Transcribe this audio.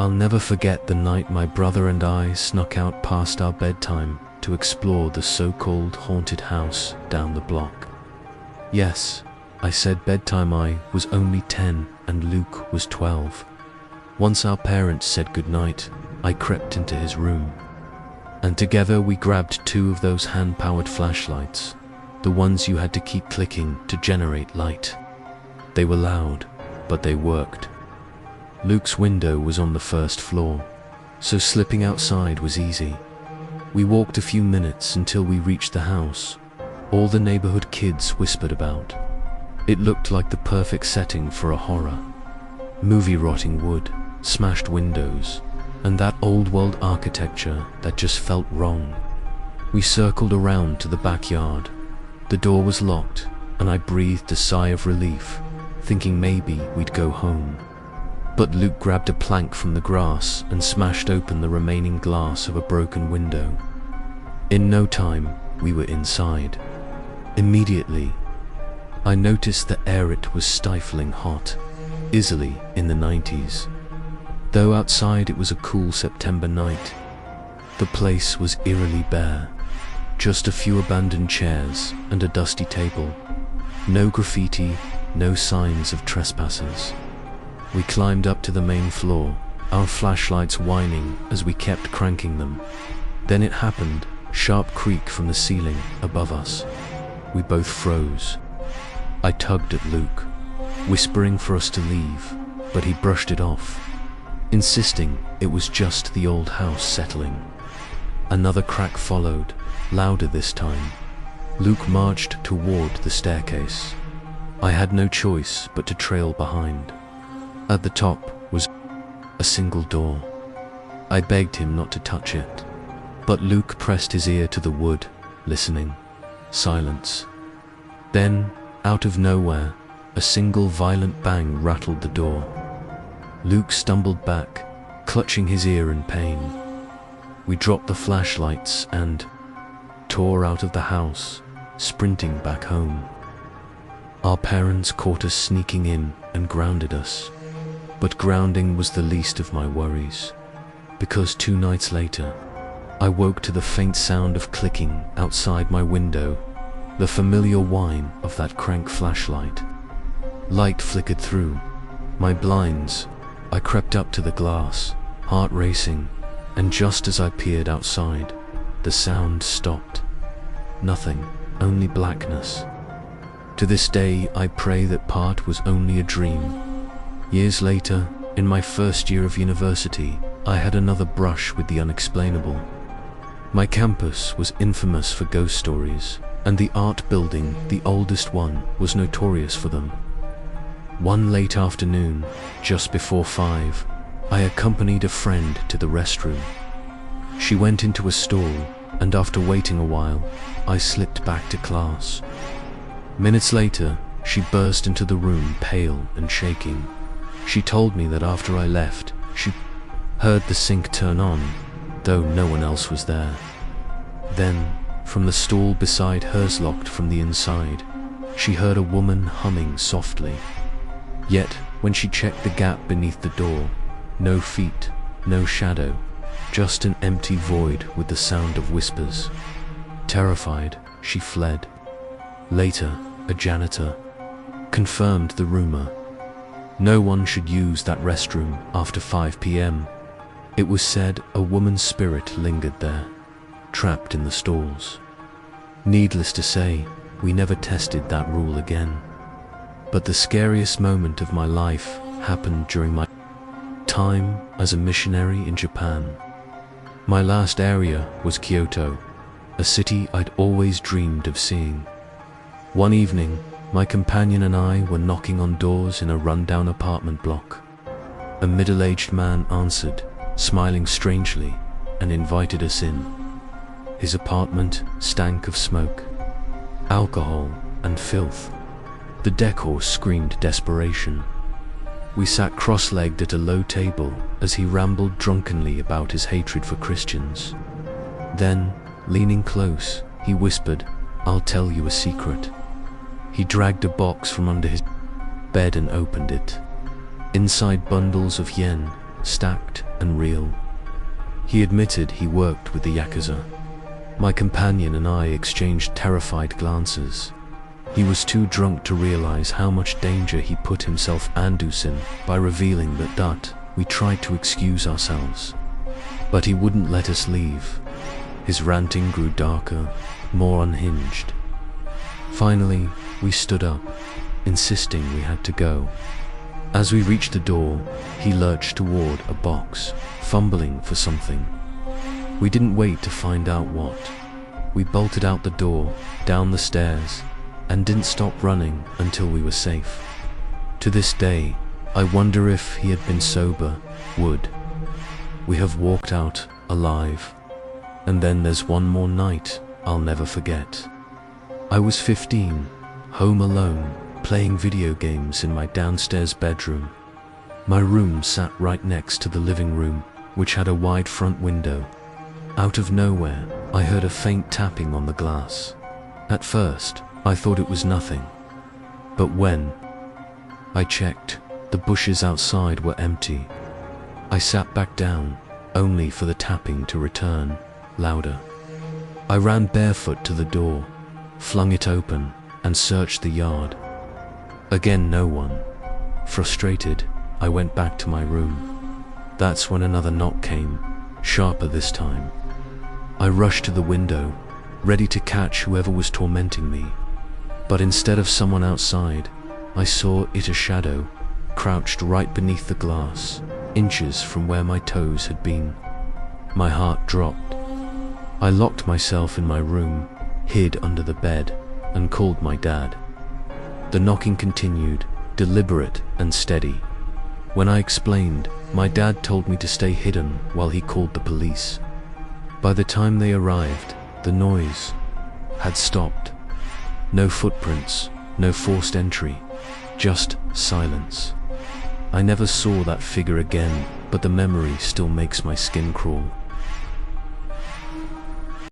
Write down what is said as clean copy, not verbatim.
I'll never forget the night my brother and I snuck out past our bedtime to explore the so-called haunted house down the block. Yes, I said bedtime. I was only 10 and Luke was 12. Once our parents said goodnight, I crept into his room. And together we grabbed 2 of those hand-powered flashlights, the ones you had to keep clicking to generate light. They were loud, but they worked. Luke's window was on the first floor, so slipping outside was easy. We walked a few minutes until we reached the house. All the neighborhood kids whispered about. It looked like the perfect setting for a horror. Movie-rotting wood, smashed windows, and that old-world architecture that just felt wrong. We circled around to the backyard. The door was locked, and I breathed a sigh of relief, thinking maybe we'd go home. But Luke grabbed a plank from the grass and smashed open the remaining glass of a broken window. In no time, we were inside. Immediately, I noticed the air. It was stifling hot, easily in the 90s. Though outside it was a cool September night, the place was eerily bare. Just a few abandoned chairs and a dusty table. No graffiti, no signs of trespassers. We climbed up to the main floor, our flashlights whining as we kept cranking them. Then it happened, sharp creak from the ceiling above us. We both froze. I tugged at Luke, whispering for us to leave, but he brushed it off, insisting it was just the old house settling. Another crack followed, louder this time. Luke marched toward the staircase. I had no choice but to trail behind. At the top was a single door. I begged him not to touch it, but Luke pressed his ear to the wood, listening. Silence. Then, out of nowhere, a single violent bang rattled the door. Luke stumbled back, clutching his ear in pain. We dropped the flashlights and tore out of the house, sprinting back home. Our parents caught us sneaking in and grounded us. But grounding was the least of my worries, because 2 nights later, I woke to the faint sound of clicking outside my window, the familiar whine of that crank flashlight. Light flickered through my blinds. I crept up to the glass, heart racing, and just as I peered outside, the sound stopped. Nothing, only blackness. To this day, I pray that part was only a dream. Years later, in my first year of university, I had another brush with the unexplainable. My campus was infamous for ghost stories, and the art building, the oldest one, was notorious for them. One late afternoon, just before 5, I accompanied a friend to the restroom. She went into a stall, and after waiting a while, I slipped back to class. Minutes later, she burst into the room, pale and shaking. She told me that after I left, she heard the sink turn on, though no one else was there. Then, from the stall beside hers locked from the inside, she heard a woman humming softly. Yet, when she checked the gap beneath the door, no feet, no shadow, just an empty void with the sound of whispers. Terrified, she fled. Later, a janitor confirmed the rumor. No one should use that restroom after 5 p.m. It was said a woman's spirit lingered there, trapped in the stalls. Needless to say, we never tested that rule again. But the scariest moment of my life happened during my time as a missionary in Japan. My last area was Kyoto, a city I'd always dreamed of seeing. One evening, my companion and I were knocking on doors in a rundown apartment block. A middle-aged man answered, smiling strangely, and invited us in. His apartment stank of smoke, alcohol, and filth. The decor screamed desperation. We sat cross-legged at a low table as he rambled drunkenly about his hatred for Christians. Then, leaning close, he whispered, "I'll tell you a secret." He dragged a box from under his bed and opened it. Inside bundles of yen, stacked and real. He admitted he worked with the Yakuza. My companion and I exchanged terrified glances. He was too drunk to realize how much danger he put himself and us in by revealing that we tried to excuse ourselves. But he wouldn't let us leave. His ranting grew darker, more unhinged. Finally, we stood up, insisting we had to go. As we reached the door, he lurched toward a box, fumbling for something. We didn't wait to find out what. We bolted out the door, down the stairs, and didn't stop running until we were safe. To this day, I wonder if he had been sober, would we have walked out alive? And then there's one more night I'll never forget. I was 15, home alone, playing video games in my downstairs bedroom. My room sat right next to the living room, which had a wide front window. Out of nowhere, I heard a faint tapping on the glass. At first, I thought it was nothing. But when I checked, the bushes outside were empty. I sat back down, only for the tapping to return, louder. I ran barefoot to the door, flung it open, and searched the yard. Again, no one. Frustrated, I went back to my room. That's when another knock came, sharper this time. I rushed to the window, ready to catch whoever was tormenting me. But instead of someone outside, I saw it a shadow, crouched right beneath the glass, inches from where my toes had been. My heart dropped. I locked myself in my room, hid under the bed, and called my dad. The knocking continued, deliberate and steady. When I explained, my dad told me to stay hidden while he called the police. By the time they arrived, the noise had stopped. No footprints, no forced entry, just silence. I never saw that figure again, but the memory still makes my skin crawl.